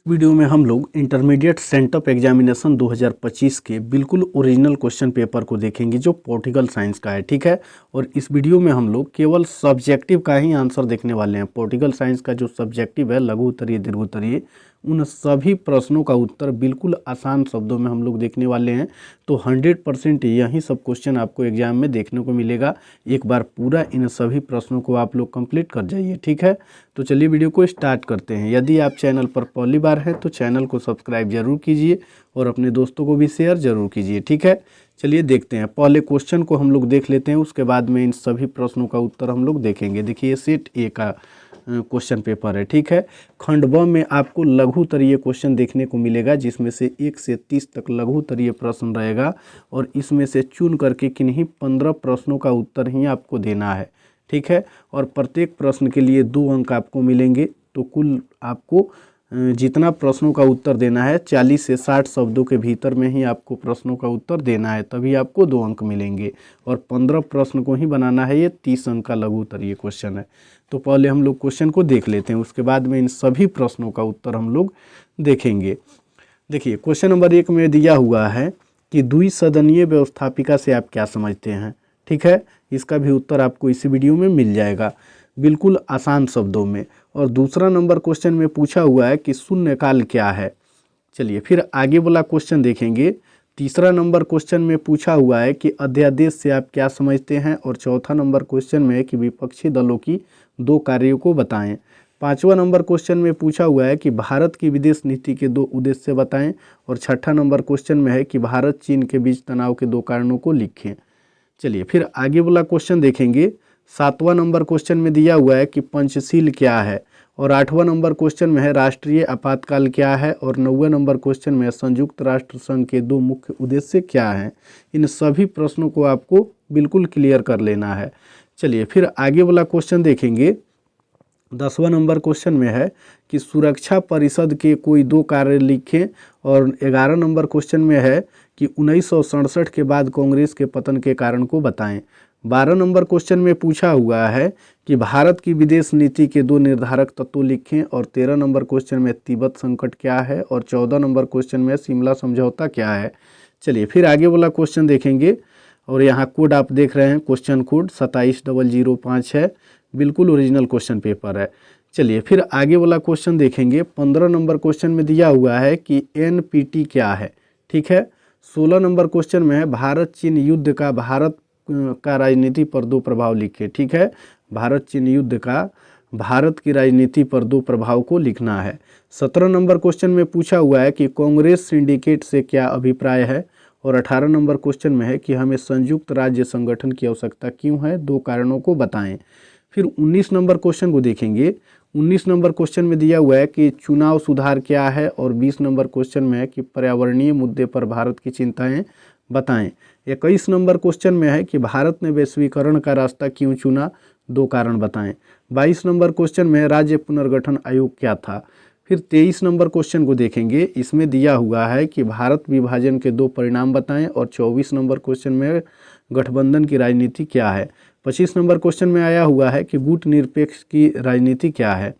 Video में हम लोग इंटरमीडिएट सेंटअप एग्जामिनेशन 2025 के बिल्कुल ओरिजिनल क्वेश्चन पेपर को देखेंगे जो पॉलिटिकल साइंस का है। ठीक है। और इस वीडियो में हम लोग केवल सब्जेक्टिव का ही आंसर देखने वाले हैं। पॉलिटिकल साइंस का जो सब्जेक्टिव है, लघु उत्तरीय, दीर्घ उत्तरीय, उन सभी प्रश्नों का उत्तर बिल्कुल आसान शब्दों में हम लोग देखने वाले हैं। तो 100% यही सब क्वेश्चन आपको एग्जाम में देखने को मिलेगा। एक बार पूरा इन सभी प्रश्नों को आप लोग कंप्लीट कर जाइए। ठीक है। तो चलिए वीडियो को स्टार्ट करते हैं। यदि आप चैनल पर पहली बार हैं तो चैनल को सब्सक्राइब जरूर कीजिए और अपने दोस्तों को भी शेयर जरूर कीजिए। ठीक है। चलिए देखते हैं। पहले क्वेश्चन को हम लोग देख लेते हैं, उसके बाद में इन सभी प्रश्नों का उत्तर हम लोग देखेंगे। देखिए, सेट ए का क्वेश्चन पेपर है। ठीक है। खंड ब में आपको लघु उत्तरीय क्वेश्चन देखने को मिलेगा, जिसमें से 1 से 30 तक लघु उत्तरीय प्रश्न रहेगा और इसमें से चुन करके किन्हीं 15 प्रश्नों का उत्तर ही आपको देना है। ठीक है। और प्रत्येक प्रश्न के लिए 2 अंक आपको मिलेंगे। तो कुल आपको जितना प्रश्नों का उत्तर देना है 40 से 60 शब्दों के भीतर में ही आपको प्रश्नों का उत्तर देना है, तभी आपको 2 अंक मिलेंगे। और 15 प्रश्न को ही बनाना है। ये 30 अंक का लघु उत्तरीय क्वेश्चन है। तो पहले हम लोग क्वेश्चन को देख लेते हैं, उसके बाद में इन सभी प्रश्नों का उत्तर हम लोग देखेंगे। देखिए, क्वेश्चन नंबर 1 में दिया हुआ है कि द्विसदनीय व्यवस्थापिका से आप क्या समझते हैं। ठीक है। इसका भी उत्तर आपको इसी वीडियो में मिल जाएगा, बिल्कुल आसान शब्दों में। और दूसरा नंबर क्वेश्चन में पूछा हुआ है कि शून्यकाल क्या है। चलिए फिर आगे वाला क्वेश्चन देखेंगे। तीसरा नंबर क्वेश्चन में पूछा हुआ है कि अध्यादेश से आप क्या समझते हैं। और चौथा नंबर क्वेश्चन में है कि विपक्षी दलों की 2 कार्यों को बताएं। 5वां नंबर क्वेश्चन में पूछा हुआ है कि भारत की विदेश नीति के 2 उद्देश्य बताएं। और 6ठा नंबर क्वेश्चन में है कि भारत चीन के बीच तनाव के 2 कारणों को लिखें। चलिए फिर आगे वाला क्वेश्चन देखेंगे। 7वां नंबर क्वेश्चन में दिया हुआ है कि पंचशील क्या है। और 8वां नंबर क्वेश्चन में है राष्ट्रीय आपातकाल क्या है। और 9वें नंबर क्वेश्चन में है संयुक्त राष्ट्र संघ के 2 मुख्य उद्देश्य क्या हैं। इन सभी प्रश्नों को आपको बिल्कुल क्लियर कर लेना है। चलिए फिर आगे वाला क्वेश्चन देखेंगे। 10वां नंबर क्वेश्चन में है कि सुरक्षा परिषद के कोई 2 कार्य लिखें। और 11 नंबर क्वेश्चन में है कि 1967 के बाद कांग्रेस के पतन के कारण को बताएं। 12 नंबर क्वेश्चन में पूछा हुआ है कि भारत की विदेश नीति के 2 निर्धारक तत्व लिखें। और 13 नंबर क्वेश्चन में तिब्बत संकट क्या है। और 14 नंबर क्वेश्चन में शिमला समझौता क्या है। चलिए फिर आगे वाला क्वेश्चन देखेंगे। और यहाँ कोड आप देख रहे हैं, क्वेश्चन कोड 27005 है, बिल्कुल ओरिजिनल क्वेश्चन पेपर है। चलिए फिर आगे वाला क्वेश्चन देखेंगे। 15 नंबर क्वेश्चन में दिया हुआ है कि एनपीटी क्या है। ठीक है। 16 नंबर क्वेश्चन में है भारत चीन युद्ध का भारत का राजनीति पर 2 प्रभाव लिखे। ठीक है। भारत चीन युद्ध का भारत की राजनीति पर 2 प्रभाव को लिखना है। 17 नंबर क्वेश्चन में पूछा हुआ है कि कांग्रेस सिंडिकेट से क्या अभिप्राय है। और 18 नंबर क्वेश्चन में है कि हमें संयुक्त राज्य संगठन की आवश्यकता क्यों है, 2 कारणों को बताएं। फिर 19 नंबर क्वेश्चन को देखेंगे। 19 नंबर क्वेश्चन में दिया हुआ है कि चुनाव सुधार क्या है। और 20 नंबर क्वेश्चन में है कि पर्यावरणीय मुद्दे पर भारत की चिंताएं बताएं। 21 नंबर क्वेश्चन में है कि भारत ने वैश्वीकरण का रास्ता क्यों चुना, 2 कारण बताएं। 22 नंबर क्वेश्चन में है राज्य पुनर्गठन आयोग क्या था। फिर 23 नंबर क्वेश्चन को देखेंगे। इसमें दिया हुआ है कि भारत विभाजन के 2 परिणाम बताएं। और 24 नंबर क्वेश्चन में गठबंधन की राजनीति क्या है। 25 नंबर क्वेश्चन में आया हुआ है कि गुट निरपेक्ष की राजनीति क्या है।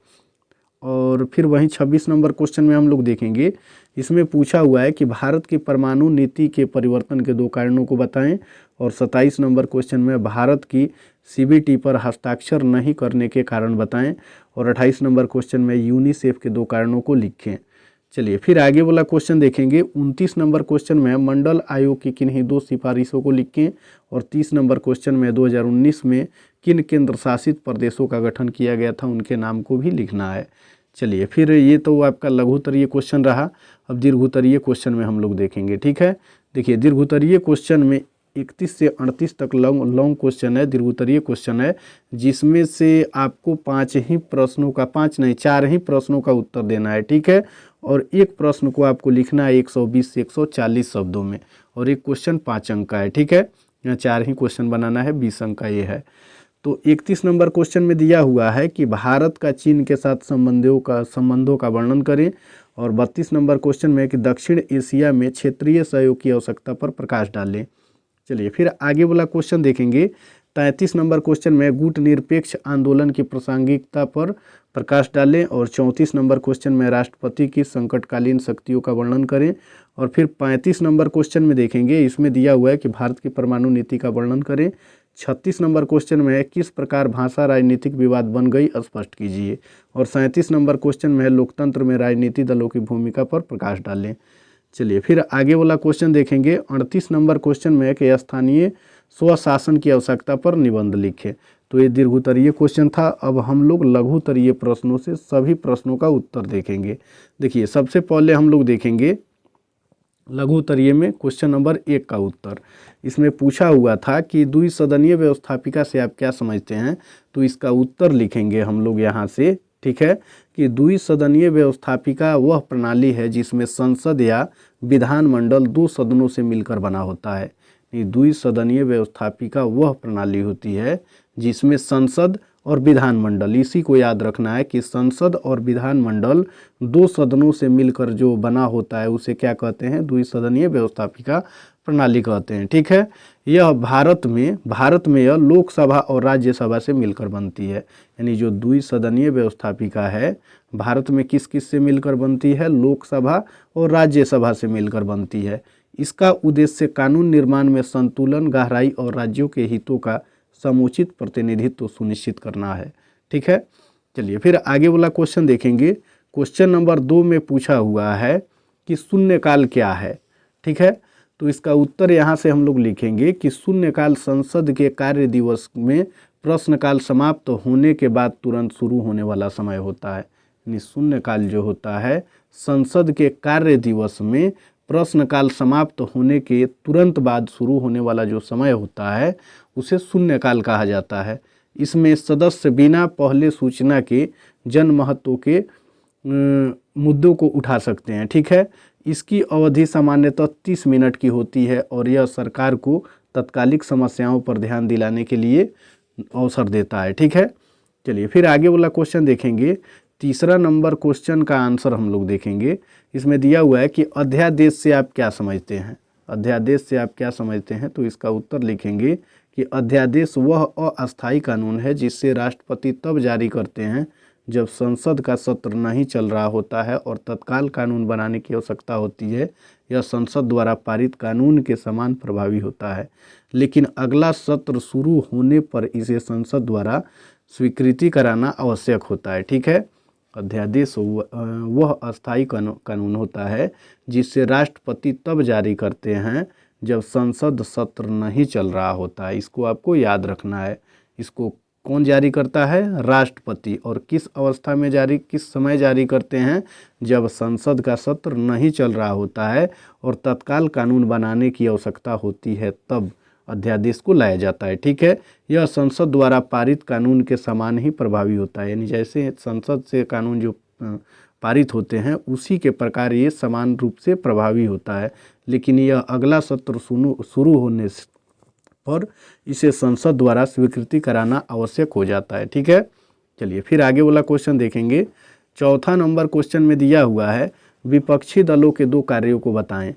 और फिर वहीं 26 नंबर क्वेश्चन में हम लोग देखेंगे। इसमें पूछा हुआ है कि भारत की परमाणु नीति के परिवर्तन के 2 कारणों को बताएं। और 27 नंबर क्वेश्चन में भारत की सीबीटी पर हस्ताक्षर नहीं करने के कारण बताएं। और 28 नंबर क्वेश्चन में यूनिसेफ के 2 कारणों को लिखें। चलिए फिर आगे वाला क्वेश्चन देखेंगे। 29 नंबर क्वेश्चन में मंडल आयोग की किन्हीं 2 सिफारिशों को लिखें। और 30 नंबर क्वेश्चन में 2019 में किन केंद्र शासित प्रदेशों का गठन किया गया था, उनके नाम को भी लिखना है। चलिए फिर ये तो आपका लघु उत्तरीय क्वेश्चन रहा। अब दीर्घ उत्तरीय क्वेश्चन में हम लोग देखेंगे। ठीक है। देखिए, दीर्घ उत्तरीय क्वेश्चन में 31 से 38 तक लॉन्ग क्वेश्चन है, दीर्घ उत्तरीय क्वेश्चन है, जिसमें से आपको 4 ही प्रश्नों का उत्तर देना है। ठीक है। और एक प्रश्न को आपको लिखना है 120 से 140 शब्दों में। और एक क्वेश्चन 5 अंक का है। ठीक है। यहाँ 4 ही क्वेश्चन बनाना है, 20 अंक का ये है। तो 31 नंबर क्वेश्चन में दिया हुआ है कि भारत का चीन के साथ संबंधों का वर्णन करें। और 32 नंबर क्वेश्चन में है कि दक्षिण एशिया में क्षेत्रीय सहयोग की आवश्यकता पर प्रकाश डालें। चलिए फिर आगे वाला क्वेश्चन देखेंगे। 33 नंबर क्वेश्चन में गुटनिरपेक्ष आंदोलन की प्रासंगिकता पर प्रकाश डालें। और 34 नंबर क्वेश्चन में राष्ट्रपति की संकटकालीन शक्तियों का वर्णन करें। और फिर 35 नंबर क्वेश्चन में देखेंगे, इसमें दिया हुआ है कि भारत की परमाणु नीति का वर्णन करें। 36 नंबर क्वेश्चन में है किस प्रकार भाषा राजनीतिक विवाद बन गई, स्पष्ट कीजिए। और 37 नंबर क्वेश्चन में है लोकतंत्र में राजनीतिक दलों की भूमिका पर प्रकाश डालें। चलिए फिर आगे वाला क्वेश्चन देखेंगे। 38 नंबर क्वेश्चन में है कि स्थानीय स्वशासन की आवश्यकता पर निबंध लिखें। तो ये दीर्घोत्तरीय क्वेश्चन था। अब हम लोग लघुत्तरीय प्रश्नों से सभी प्रश्नों का उत्तर देखेंगे। देखिए सबसे पहले हम लोग देखेंगे लघुत्तरीय में क्वेश्चन नंबर 1 का उत्तर। इसमें पूछा हुआ था कि द्विसदनीय व्यवस्थापिका से आप क्या समझते हैं। तो इसका उत्तर लिखेंगे हम लोग यहाँ से, ठीक है, कि द्विसदनीय व्यवस्थापिका वह प्रणाली है जिसमें संसद या विधानमंडल 2 सदनों से मिलकर बना होता है। द्विसदनीय व्यवस्थापिका वह प्रणाली होती है जिसमें संसद और विधानमंडल, इसी को याद रखना है कि संसद और विधानमंडल 2 सदनों से मिलकर जो बना होता है उसे क्या कहते हैं, द्विसदनीय व्यवस्थापिका प्रणाली कहते हैं, ठीक है। यह भारत में यह लोकसभा और राज्यसभा से मिलकर बनती है। यानी जो द्विसदनीय व्यवस्थापिका है भारत में किस किस से मिलकर बनती है, लोकसभा और राज्यसभा से मिलकर बनती है। इसका उद्देश्य कानून निर्माण में संतुलन, गहराई और राज्यों के हितों का समुचित प्रतिनिधित्व सुनिश्चित करना है, ठीक है। चलिए फिर आगे वाला क्वेश्चन देखेंगे। क्वेश्चन नंबर 2 में पूछा हुआ है कि शून्यकाल क्या है, ठीक है। तो इसका उत्तर यहाँ से हम लोग लिखेंगे कि शून्यकाल संसद के कार्य दिवस में प्रश्नकाल समाप्त होने के बाद तुरंत शुरू होने वाला समय होता है। यानी शून्यकाल जो होता है संसद के कार्य दिवस में प्रश्नकाल समाप्त होने के तुरंत बाद शुरू होने वाला जो समय होता है उसे शून्यकाल कहा जाता है। इसमें सदस्य बिना पहले सूचना के जन महत्व के मुद्दों को उठा सकते हैं, ठीक है। इसकी अवधि सामान्यतः 30 मिनट की होती है और यह सरकार को तत्कालिक समस्याओं पर ध्यान दिलाने के लिए अवसर देता है, ठीक है। चलिए फिर आगे वाला क्वेश्चन देखेंगे। तीसरा नंबर क्वेश्चन का आंसर हम लोग देखेंगे। इसमें दिया हुआ है कि अध्यादेश से आप क्या समझते हैं। अध्यादेश से आप क्या समझते हैं, तो इसका उत्तर लिखेंगे कि अध्यादेश वह अस्थायी कानून है जिससे राष्ट्रपति तब जारी करते हैं जब संसद का सत्र नहीं चल रहा होता है और तत्काल कानून बनाने की आवश्यकता होती है। यह संसद द्वारा पारित कानून के समान प्रभावी होता है, लेकिन अगला सत्र शुरू होने पर इसे संसद द्वारा स्वीकृति कराना आवश्यक होता है, ठीक है। अध्यादेश वह अस्थायी कानून होता है जिससे राष्ट्रपति तब जारी करते हैं जब संसद सत्र नहीं चल रहा होता है। इसको आपको याद रखना है। इसको कौन जारी करता है, राष्ट्रपति। और किस अवस्था में जारी, किस समय जारी करते हैं, जब संसद का सत्र नहीं चल रहा होता है और तत्काल कानून बनाने की आवश्यकता होती है, तब अध्यादेश को लाया जाता है, ठीक है। यह संसद द्वारा पारित कानून के समान ही प्रभावी होता है। यानी जैसे संसद से कानून जो पारित होते हैं उसी के प्रकार ये समान रूप से प्रभावी होता है, लेकिन यह अगला सत्र शुरू होने पर इसे संसद द्वारा स्वीकृति कराना आवश्यक हो जाता है, ठीक है। चलिए फिर आगे वाला क्वेश्चन देखेंगे। चौथा नंबर क्वेश्चन में दिया हुआ है विपक्षी दलों के 2 कार्यों को बताएं।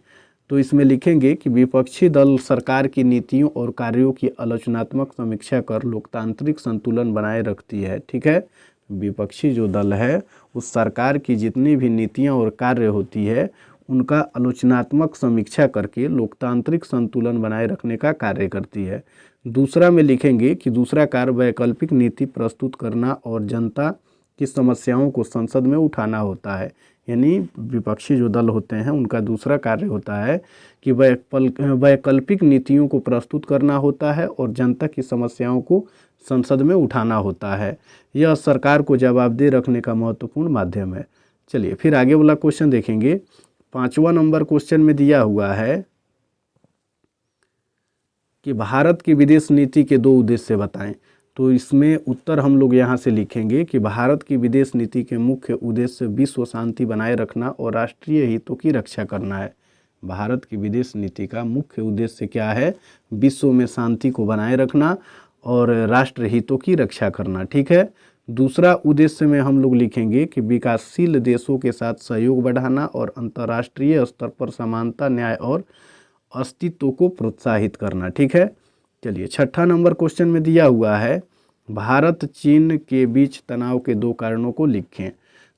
तो इसमें लिखेंगे कि विपक्षी दल सरकार की नीतियों और कार्यों की आलोचनात्मक समीक्षा कर लोकतांत्रिक संतुलन बनाए रखती है, ठीक है। विपक्षी जो दल है उस सरकार की जितनी भी नीतियां और कार्य होती है उनका आलोचनात्मक समीक्षा करके लोकतांत्रिक संतुलन बनाए रखने का कार्य करती है। दूसरा में लिखेंगे कि दूसरा कार्य वैकल्पिक नीति प्रस्तुत करना और जनता की समस्याओं को संसद में उठाना होता है। यानी विपक्षी जो दल होते हैं उनका दूसरा कार्य होता है कि वैकल्पिक नीतियों को प्रस्तुत करना होता है और जनता की समस्याओं को संसद में उठाना होता है। यह सरकार को जवाबदेह रखने का महत्वपूर्ण माध्यम है। चलिए फिर आगे वाला क्वेश्चन देखेंगे। 5वां नंबर क्वेश्चन में दिया हुआ है कि भारत की विदेश नीति के 2 उद्देश्य बताएं। तो इसमें उत्तर हम लोग यहाँ से लिखेंगे कि भारत की विदेश नीति के मुख्य उद्देश्य विश्व शांति बनाए रखना और राष्ट्रीय हितों की रक्षा करना है। भारत की विदेश नीति का मुख्य उद्देश्य क्या है, विश्व में शांति को बनाए रखना और राष्ट्र हितों की रक्षा करना, ठीक है। दूसरा उद्देश्य में हम लोग लिखेंगे कि विकासशील देशों के साथ सहयोग बढ़ाना और अंतर्राष्ट्रीय स्तर पर समानता, न्याय और अस्तित्व को प्रोत्साहित करना, ठीक है। चलिए 6ठा नंबर क्वेश्चन में दिया हुआ है भारत चीन के बीच तनाव के 2 कारणों को लिखें।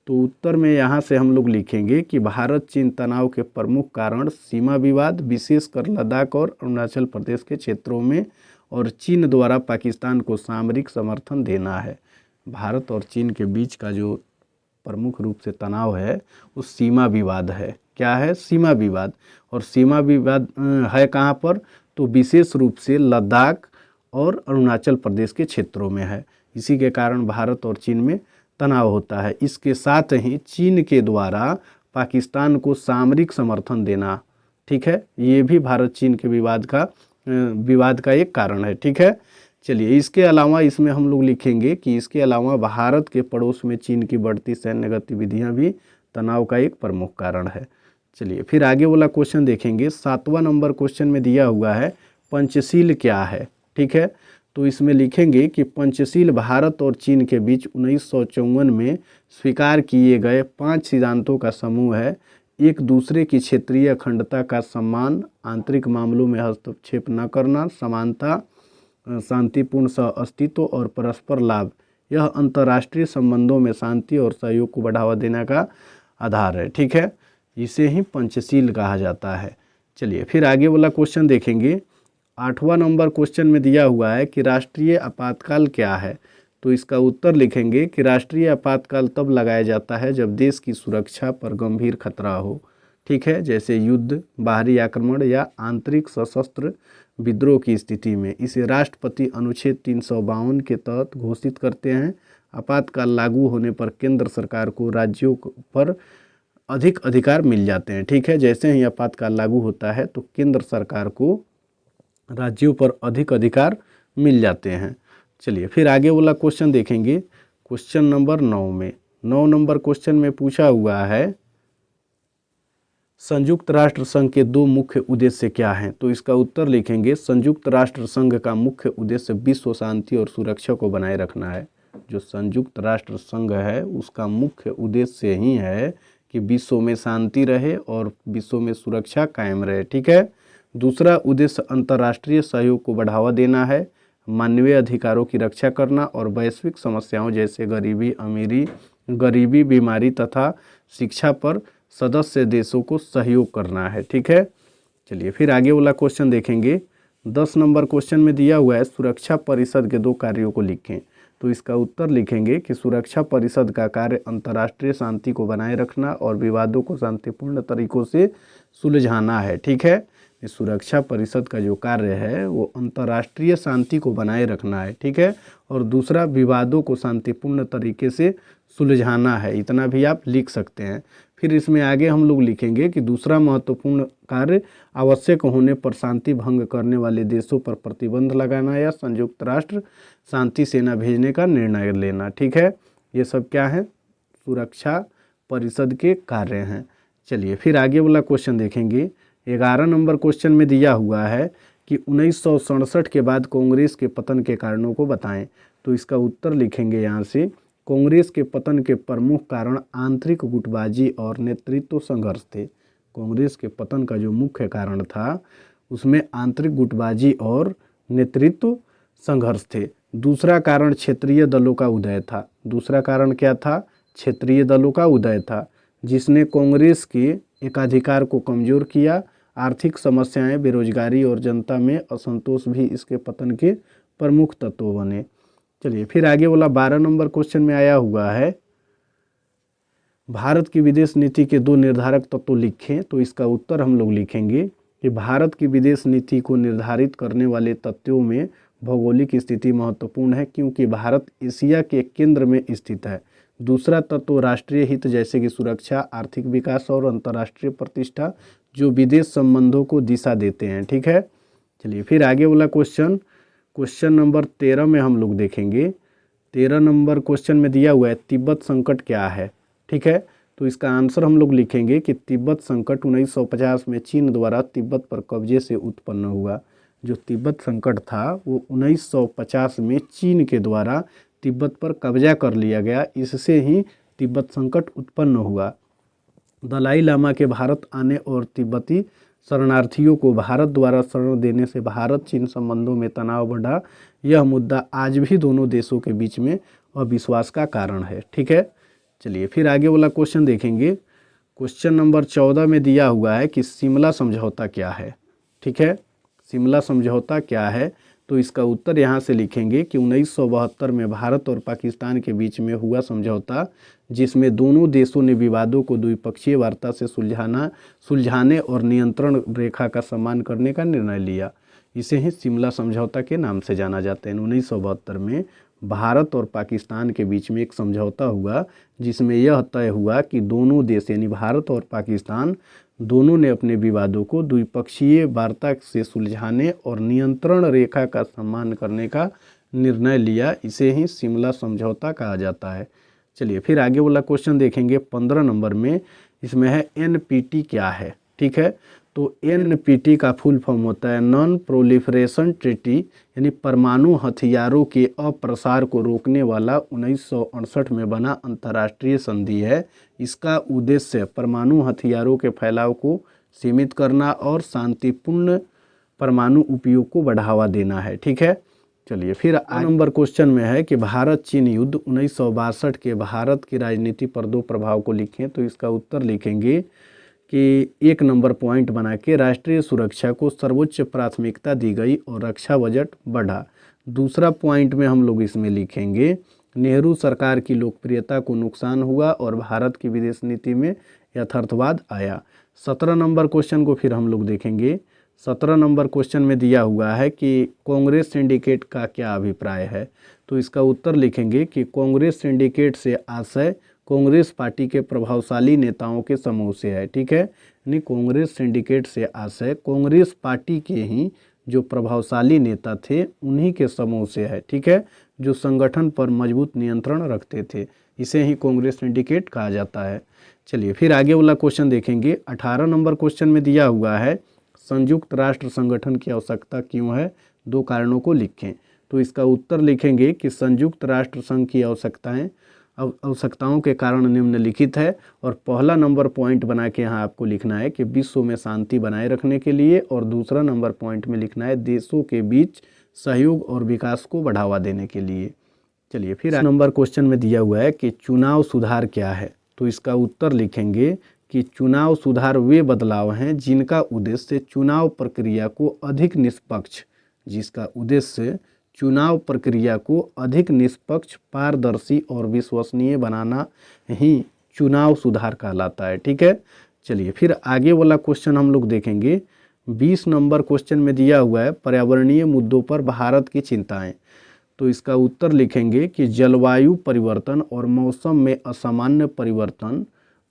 तो उत्तर में यहाँ से हम लोग लिखेंगे कि भारत चीन तनाव के प्रमुख कारण सीमा विवाद, विशेषकर लद्दाख और अरुणाचल प्रदेश के क्षेत्रों में, और चीन द्वारा पाकिस्तान को सामरिक समर्थन देना है। भारत और चीन के बीच का जो प्रमुख रूप से तनाव है वो सीमा विवाद है। क्या है? सीमा विवाद। और सीमा विवाद है कहाँ पर? तो विशेष रूप से लद्दाख और अरुणाचल प्रदेश के क्षेत्रों में है। इसी के कारण भारत और चीन में तनाव होता है। इसके साथ ही चीन के द्वारा पाकिस्तान को सामरिक समर्थन देना, ठीक है, ये भी भारत चीन के विवाद का एक कारण है। ठीक है, चलिए इसके अलावा इसमें हम लोग लिखेंगे कि इसके अलावा भारत के पड़ोस में चीन की बढ़ती सैन्य गतिविधियां भी तनाव का एक प्रमुख कारण है। चलिए फिर आगे वाला क्वेश्चन देखेंगे। 7वां नंबर क्वेश्चन में दिया हुआ है पंचशील क्या है। ठीक है, तो इसमें लिखेंगे कि पंचशील भारत और चीन के बीच 1954 में स्वीकार किए गए 5 सिद्धांतों का समूह है। एक दूसरे की क्षेत्रीय अखंडता का सम्मान, आंतरिक मामलों में हस्तक्षेप न करना, समानता, शांतिपूर्ण सह-अस्तित्व और परस्पर लाभ। यह अंतर्राष्ट्रीय संबंधों में शांति और सहयोग को बढ़ावा देने का आधार है। ठीक है, इसे ही पंचशील कहा जाता है। चलिए फिर आगे वाला क्वेश्चन देखेंगे। 8वां नंबर क्वेश्चन में दिया हुआ है कि राष्ट्रीय आपातकाल क्या है। तो इसका उत्तर लिखेंगे कि राष्ट्रीय आपातकाल तब लगाया जाता है जब देश की सुरक्षा पर गंभीर खतरा हो। ठीक है, जैसे युद्ध, बाहरी आक्रमण या आंतरिक सशस्त्र विद्रोह की स्थिति में। इसे राष्ट्रपति अनुच्छेद 352 के तहत घोषित करते हैं। आपातकाल लागू होने पर केंद्र सरकार को राज्यों पर अधिक अधिकार मिल जाते हैं। ठीक है, जैसे ही आपातकाल लागू होता है तो केंद्र सरकार को राज्यों पर अधिक अधिकार मिल जाते हैं। चलिए फिर आगे वाला क्वेश्चन देखेंगे। क्वेश्चन नंबर 9 में 9 नंबर क्वेश्चन में पूछा हुआ है संयुक्त राष्ट्र संघ के 2 मुख्य उद्देश्य क्या हैं। तो इसका उत्तर लिखेंगे संयुक्त राष्ट्र संघ का मुख्य उद्देश्य विश्व शांति और सुरक्षा को बनाए रखना है। जो संयुक्त राष्ट्र संघ है उसका मुख्य उद्देश्य ही है कि विश्व में शांति रहे और विश्व में सुरक्षा कायम रहे। ठीक है, दूसरा उद्देश्य अंतर्राष्ट्रीय सहयोग को बढ़ावा देना है, मानवीय अधिकारों की रक्षा करना और वैश्विक समस्याओं जैसे गरीबी, बीमारी तथा शिक्षा पर सदस्य देशों को सहयोग करना है। ठीक है, चलिए फिर आगे वाला क्वेश्चन देखेंगे। 10 नंबर क्वेश्चन में दिया हुआ है सुरक्षा परिषद के 2 कार्यों को लिखें। तो इसका उत्तर लिखेंगे कि सुरक्षा परिषद का कार्य अंतर्राष्ट्रीय शांति को बनाए रखना और विवादों को शांतिपूर्ण तरीकों से सुलझाना है। ठीक है, सुरक्षा परिषद का जो कार्य है वो अंतर्राष्ट्रीय शांति को बनाए रखना है। ठीक है, और दूसरा विवादों को शांतिपूर्ण तरीके से सुलझाना है। इतना भी आप लिख सकते हैं। फिर इसमें आगे हम लोग लिखेंगे कि दूसरा महत्वपूर्ण कार्य आवश्यक होने पर शांति भंग करने वाले देशों पर प्रतिबंध लगाना या संयुक्त राष्ट्र शांति सेना भेजने का निर्णय लेना। ठीक है, ये सब क्या है? सुरक्षा परिषद के कार्य हैं। चलिए फिर आगे वाला क्वेश्चन देखेंगे। 11 नंबर क्वेश्चन में दिया हुआ है कि 1967 के बाद कांग्रेस के पतन के कारणों को बताएं। तो इसका उत्तर लिखेंगे यहाँ से कांग्रेस के पतन के प्रमुख कारण आंतरिक गुटबाजी और नेतृत्व संघर्ष थे। कांग्रेस के पतन का जो मुख्य कारण था उसमें आंतरिक गुटबाजी और नेतृत्व संघर्ष थे। दूसरा कारण क्षेत्रीय दलों का उदय था। दूसरा कारण क्या था? क्षेत्रीय दलों का उदय था, जिसने कांग्रेस के एकाधिकार को कमजोर किया। आर्थिक समस्याएं, बेरोजगारी और जनता में असंतोष भी इसके पतन के प्रमुख तत्व बने। चलिए फिर आगे वाला 12 नंबर क्वेश्चन में आया हुआ है भारत की विदेश नीति के 2 निर्धारक तत्व लिखें। तो इसका उत्तर हम लोग लिखेंगे कि भारत की विदेश नीति को निर्धारित करने वाले तत्वों में भौगोलिक स्थिति महत्वपूर्ण है, क्योंकि भारत एशिया के केंद्र में स्थित है। दूसरा तत्व राष्ट्रीय हित जैसे कि सुरक्षा, आर्थिक विकास और अंतर्राष्ट्रीय प्रतिष्ठा, जो विदेश संबंधों को दिशा देते हैं। ठीक है, चलिए फिर आगे वाला क्वेश्चन नंबर 13 में हम लोग देखेंगे। 13 नंबर क्वेश्चन में दिया हुआ है तिब्बत संकट क्या है। ठीक है, तो इसका आंसर हम लोग लिखेंगे कि तिब्बत संकट 1950 में चीन द्वारा तिब्बत पर कब्जे से उत्पन्न हुआ। जो तिब्बत संकट था वो 1950 में चीन के द्वारा तिब्बत पर कब्जा कर लिया गया। इससे ही तिब्बत संकट उत्पन्न हुआ। दलाई लामा के भारत आने और तिब्बती शरणार्थियों को भारत द्वारा शरण देने से भारत चीन संबंधों में तनाव बढ़ा। यह मुद्दा आज भी दोनों देशों के बीच में अविश्वास का कारण है। ठीक है, चलिए फिर आगे वाला क्वेश्चन देखेंगे। क्वेश्चन नंबर 14 में दिया हुआ है कि शिमला समझौता क्या है। ठीक है, शिमला समझौता क्या है, तो इसका उत्तर यहाँ से लिखेंगे कि 1972 में भारत और पाकिस्तान के बीच में हुआ समझौता, जिसमें दोनों देशों ने विवादों को द्विपक्षीय वार्ता से सुलझाने और नियंत्रण रेखा का सम्मान करने का निर्णय लिया। इसे ही शिमला समझौता के नाम से जाना जाता है। 1972 में भारत और पाकिस्तान के बीच में एक समझौता हुआ, जिसमें यह तय हुआ कि दोनों देश यानी भारत और पाकिस्तान दोनों ने अपने विवादों को द्विपक्षीय वार्ता से सुलझाने और नियंत्रण रेखा का सम्मान करने का निर्णय लिया। इसे ही शिमला समझौता कहा जाता है। चलिए फिर आगे वाला क्वेश्चन देखेंगे 15 नंबर में। इसमें है एनपीटी क्या है। ठीक है, तो एनपीटी का फुल फॉर्म होता है नॉन प्रोलिफरेशन ट्रीटी, यानी परमाणु हथियारों के अप्रसार को रोकने वाला 1968 में बना अंतर्राष्ट्रीय संधि है। इसका उद्देश्य परमाणु हथियारों के फैलाव को सीमित करना और शांतिपूर्ण परमाणु उपयोग को बढ़ावा देना है। ठीक है, चलिए फिर नंबर क्वेश्चन में है कि भारत चीन युद्ध 1962 के भारत की राजनीति पर दो प्रभाव को लिखें। तो इसका उत्तर लिखेंगे कि 1 नंबर पॉइंट बना के राष्ट्रीय सुरक्षा को सर्वोच्च प्राथमिकता दी गई और रक्षा बजट बढ़ा। दूसरा पॉइंट में हम लोग इसमें लिखेंगे नेहरू सरकार की लोकप्रियता को नुकसान हुआ और भारत की विदेश नीति में यथार्थवाद आया। 17 नंबर क्वेश्चन को फिर हम लोग देखेंगे। 17 नंबर क्वेश्चन में दिया हुआ है कि कांग्रेस सिंडिकेट का क्या अभिप्राय है। तो इसका उत्तर लिखेंगे कि कांग्रेस सिंडिकेट से आशय कांग्रेस पार्टी के प्रभावशाली नेताओं के समूह से है। ठीक है, यानी कांग्रेस सिंडिकेट से आशय कांग्रेस पार्टी के ही जो प्रभावशाली नेता थे उन्हीं के समूह से है। ठीक है, जो संगठन पर मजबूत नियंत्रण रखते थे, इसे ही कांग्रेस सिंडिकेट कहा जाता है। चलिए फिर आगे वाला क्वेश्चन देखेंगे। 18 नंबर क्वेश्चन में दिया हुआ है संयुक्त राष्ट्र संगठन की आवश्यकता क्यों है, 2 कारणों को लिखें। तो इसका उत्तर लिखेंगे कि संयुक्त राष्ट्र संघ की आवश्यकताओं के कारण निम्नलिखित है। और पहला नंबर पॉइंट बना के यहाँ आपको लिखना है कि विश्व में शांति बनाए रखने के लिए, और दूसरा नंबर पॉइंट में लिखना है देशों के बीच सहयोग और विकास को बढ़ावा देने के लिए। चलिए फिर नंबर क्वेश्चन में दिया हुआ है कि चुनाव सुधार क्या है। तो इसका उत्तर लिखेंगे कि चुनाव सुधार वे बदलाव हैं जिनका उद्देश्य चुनाव प्रक्रिया को अधिक निष्पक्ष चुनाव प्रक्रिया को अधिक निष्पक्ष, पारदर्शी और विश्वसनीय बनाना ही चुनाव सुधार कहलाता है। ठीक है, चलिए फिर आगे वाला क्वेश्चन हम लोग देखेंगे। 20 नंबर क्वेश्चन में दिया हुआ है पर्यावरणीय मुद्दों पर भारत की चिंताएं। तो इसका उत्तर लिखेंगे कि जलवायु परिवर्तन और मौसम में असामान्य परिवर्तन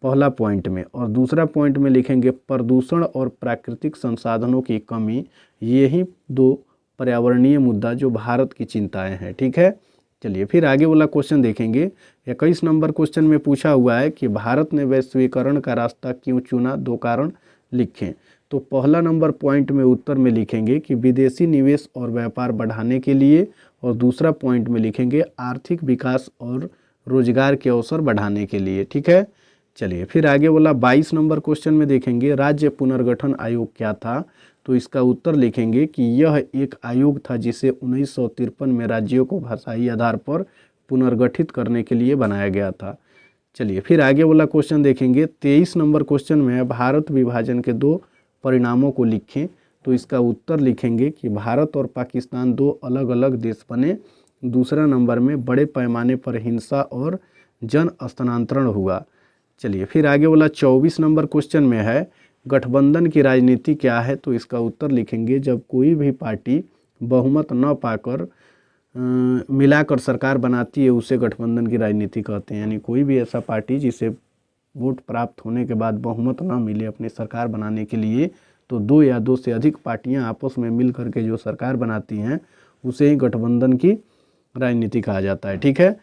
पहला पॉइंट में, और दूसरा पॉइंट में लिखेंगे प्रदूषण और प्राकृतिक संसाधनों की कमी। ये ही 2 पर्यावरणीय मुद्दा जो भारत की चिंताएं हैं। ठीक है, चलिए फिर आगे वाला क्वेश्चन देखेंगे। 21 नंबर क्वेश्चन में पूछा हुआ है कि भारत ने वैश्वीकरण का रास्ता क्यों चुना, 2 कारण लिखें। तो पहला नंबर पॉइंट में उत्तर में लिखेंगे कि विदेशी निवेश और व्यापार बढ़ाने के लिए, और दूसरा पॉइंट में लिखेंगे आर्थिक विकास और रोजगार के अवसर बढ़ाने के लिए। ठीक है, चलिए फिर आगे वाला 22 नंबर क्वेश्चन में देखेंगे राज्य पुनर्गठन आयोग क्या था। तो इसका उत्तर लिखेंगे कि यह एक आयोग था जिसे 1953 में राज्यों को भाषाई आधार पर पुनर्गठित करने के लिए बनाया गया था। चलिए फिर आगे वाला क्वेश्चन देखेंगे। 23 नंबर क्वेश्चन में है भारत विभाजन के 2 परिणामों को लिखें। तो इसका उत्तर लिखेंगे कि भारत और पाकिस्तान 2 अलग अलग देश बने। दूसरा नंबर में बड़े पैमाने पर हिंसा और जन स्थानांतरण हुआ। चलिए फिर आगे वाला 24 नंबर क्वेश्चन में है गठबंधन की राजनीति क्या है। तो इसका उत्तर लिखेंगे जब कोई भी पार्टी बहुमत न पाकर मिलाकर सरकार बनाती है उसे गठबंधन की राजनीति कहते हैं। यानी कोई भी ऐसा पार्टी जिसे वोट प्राप्त होने के बाद बहुमत न मिले अपनी सरकार बनाने के लिए, तो 2 या 2 से अधिक पार्टियां आपस में मिल करके जो सरकार बनाती हैं उसे ही गठबंधन की राजनीति कहा जाता है। ठीक है,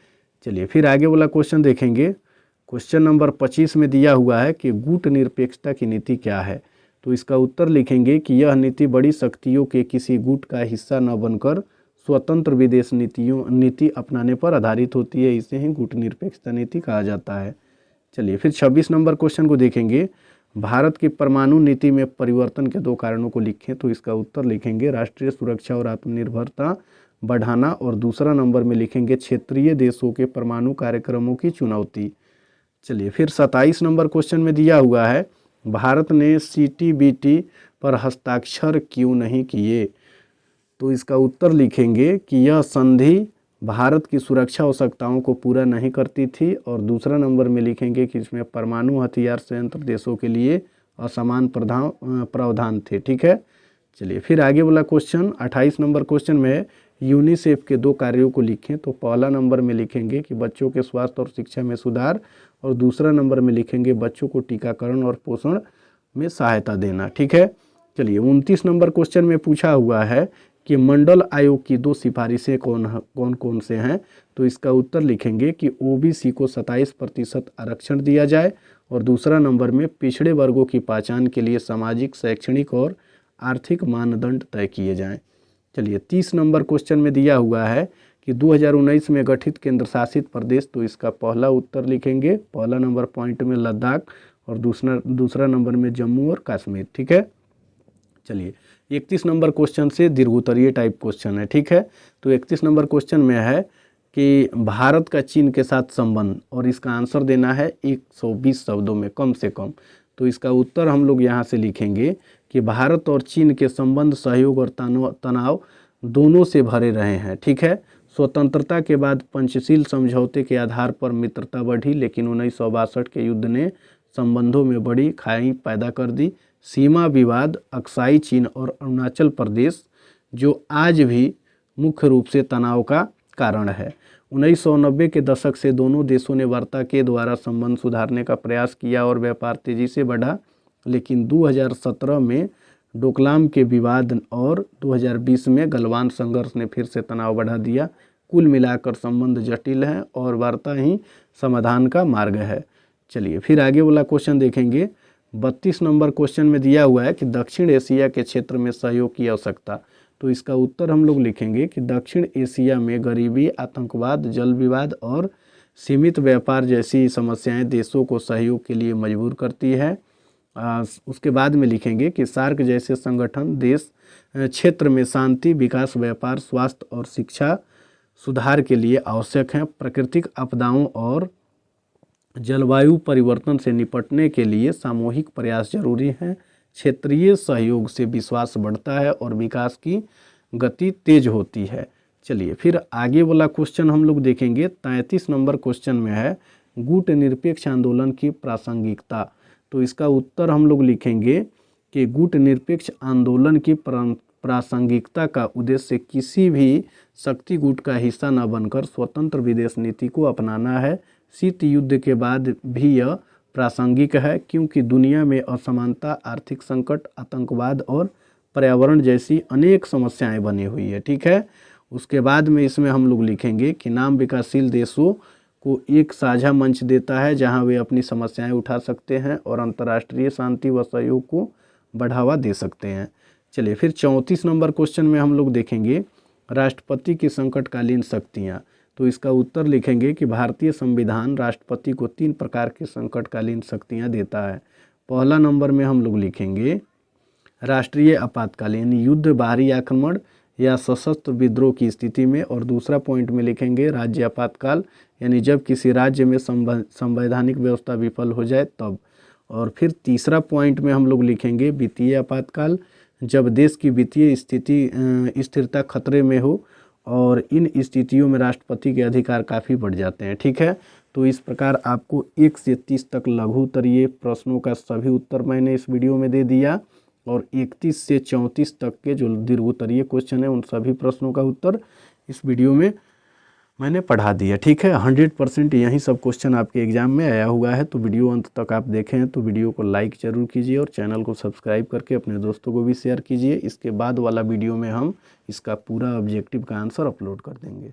चलिए फिर आगे वाला क्वेश्चन देखेंगे। क्वेश्चन नंबर 25 में दिया हुआ है कि गुट निरपेक्षता की नीति क्या है। तो इसका उत्तर लिखेंगे कि यह नीति बड़ी शक्तियों के किसी गुट का हिस्सा न बनकर स्वतंत्र विदेश नीति अपनाने पर आधारित होती है। इसे ही गुट निरपेक्षता नीति कहा जाता है। चलिए फिर 26 नंबर क्वेश्चन को देखेंगे। भारत की परमाणु नीति में परिवर्तन के 2 कारणों को लिखें। तो इसका उत्तर लिखेंगे राष्ट्रीय सुरक्षा और आत्मनिर्भरता बढ़ाना, और दूसरा नंबर में लिखेंगे क्षेत्रीय देशों के परमाणु कार्यक्रमों की चुनौती। चलिए फिर 27 नंबर क्वेश्चन में दिया हुआ है, भारत ने CTBT पर हस्ताक्षर क्यों नहीं किए। तो इसका उत्तर लिखेंगे कि यह संधि भारत की सुरक्षा आवश्यकताओं को पूरा नहीं करती थी, और दूसरा नंबर में लिखेंगे कि इसमें परमाणु हथियार संयंत्र देशों के लिए असमान प्रावधान थे। ठीक है, चलिए फिर आगे वाला क्वेश्चन 28 नंबर क्वेश्चन में यूनिसेफ के 2 कार्यों को लिखें। तो पहला नंबर में लिखेंगे कि बच्चों के स्वास्थ्य और शिक्षा में सुधार, और दूसरा नंबर में लिखेंगे बच्चों को टीकाकरण और पोषण में सहायता देना। ठीक है, चलिए 29 नंबर क्वेश्चन में पूछा हुआ है कि मंडल आयोग की 2 सिफारिशें कौन कौन से हैं। तो इसका उत्तर लिखेंगे कि OBC को 27% आरक्षण दिया जाए, और दूसरा नंबर में पिछड़े वर्गों की पहचान के लिए सामाजिक, शैक्षणिक और आर्थिक मानदंड तय किए जाएं। चलिए 30 नंबर क्वेश्चन में दिया हुआ है कि 2019 में गठित केंद्र शासित प्रदेश। तो इसका पहला उत्तर लिखेंगे, पहला नंबर पॉइंट में लद्दाख, और दूसरा नंबर में जम्मू और कश्मीर। ठीक है, चलिए 31 नंबर क्वेश्चन से दीर्घोत्तरीय टाइप क्वेश्चन है। ठीक है, तो 31 नंबर क्वेश्चन में है कि भारत का चीन के साथ संबंध, और इसका आंसर देना है 120 शब्दों में कम से कम। तो इसका उत्तर हम लोग यहाँ से लिखेंगे कि भारत और चीन के संबंध सहयोग और तनाव दोनों से भरे रहे हैं। ठीक है, स्वतंत्रता के बाद पंचशील समझौते के आधार पर मित्रता बढ़ी, लेकिन 1962 के युद्ध ने संबंधों में बड़ी खाई पैदा कर दी। सीमा विवाद, अक्साई चीन और अरुणाचल प्रदेश, जो आज भी मुख्य रूप से तनाव का कारण है। 1990 के दशक से दोनों देशों ने वार्ता के द्वारा संबंध सुधारने का प्रयास किया और व्यापार तेजी से बढ़ा, लेकिन 2017 में डोकलाम के विवाद और 2020 में गलवान संघर्ष ने फिर से तनाव बढ़ा दिया। कुल मिलाकर संबंध जटिल हैं और वार्ता ही समाधान का मार्ग है। चलिए फिर आगे वाला क्वेश्चन देखेंगे। 32 नंबर क्वेश्चन में दिया हुआ है कि दक्षिण एशिया के क्षेत्र में सहयोग की आवश्यकता। तो इसका उत्तर हम लोग लिखेंगे कि दक्षिण एशिया में गरीबी, आतंकवाद, जल विवाद और सीमित व्यापार जैसी समस्याएं देशों को सहयोग के लिए मजबूर करती है। उसके बाद में लिखेंगे कि सार्क जैसे संगठन देश क्षेत्र में शांति, विकास, व्यापार, स्वास्थ्य और शिक्षा सुधार के लिए आवश्यक हैं। प्राकृतिक आपदाओं और जलवायु परिवर्तन से निपटने के लिए सामूहिक प्रयास जरूरी हैं। क्षेत्रीय सहयोग से विश्वास बढ़ता है और विकास की गति तेज होती है। चलिए फिर आगे वाला क्वेश्चन हम लोग देखेंगे। 33 नंबर क्वेश्चन में है गुट निरपेक्ष आंदोलन की प्रासंगिकता। तो इसका उत्तर हम लोग लिखेंगे कि गुट निरपेक्ष आंदोलन की प्रासंगिकता का उद्देश्य किसी भी शक्ति गुट का हिस्सा न बनकर स्वतंत्र विदेश नीति को अपनाना है। शीत युद्ध के बाद भी यह प्रासंगिक है, क्योंकि दुनिया में असमानता, आर्थिक संकट, आतंकवाद और पर्यावरण जैसी अनेक समस्याएं बनी हुई है। ठीक है, उसके बाद में इसमें हम लोग लिखेंगे कि नाम विकासशील देशों को एक साझा मंच देता है जहां वे अपनी समस्याएं उठा सकते हैं और अंतर्राष्ट्रीय शांति व सहयोग को बढ़ावा दे सकते हैं। चलिए फिर 34 नंबर क्वेश्चन में हम लोग देखेंगे राष्ट्रपति की संकटकालीन शक्तियां। तो इसका उत्तर लिखेंगे कि भारतीय संविधान राष्ट्रपति को 3 प्रकार की संकटकालीन शक्तियां देता है। पहला नंबर में हम लोग लिखेंगे राष्ट्रीय आपातकालीन, युद्ध, बाहरी आक्रमण या सशस्त्र विद्रोह की स्थिति में, और दूसरा पॉइंट में लिखेंगे राज्य आपातकाल, यानी जब किसी राज्य में संवैधानिक व्यवस्था विफल हो जाए तब। और फिर तीसरा पॉइंट में हम लोग लिखेंगे वित्तीय आपातकाल, जब देश की वित्तीय स्थिरता खतरे में हो, और इन स्थितियों में राष्ट्रपति के अधिकार काफ़ी बढ़ जाते हैं। ठीक है, तो इस प्रकार आपको 1 से 30 तक लघु उत्तरीय प्रश्नों का सभी उत्तर मैंने इस वीडियो में दे दिया, और 31 से 34 तक के जो दीर्घ उत्तरीय क्वेश्चन है उन सभी प्रश्नों का उत्तर इस वीडियो में मैंने पढ़ा दिया। ठीक है, 100% यही सब क्वेश्चन आपके एग्जाम में आया हुआ है। तो वीडियो अंत तक आप देखें तो वीडियो को लाइक जरूर कीजिए और चैनल को सब्सक्राइब करके अपने दोस्तों को भी शेयर कीजिए। इसके बाद वाला वीडियो में हम इसका पूरा ऑब्जेक्टिव का आंसर अपलोड कर देंगे।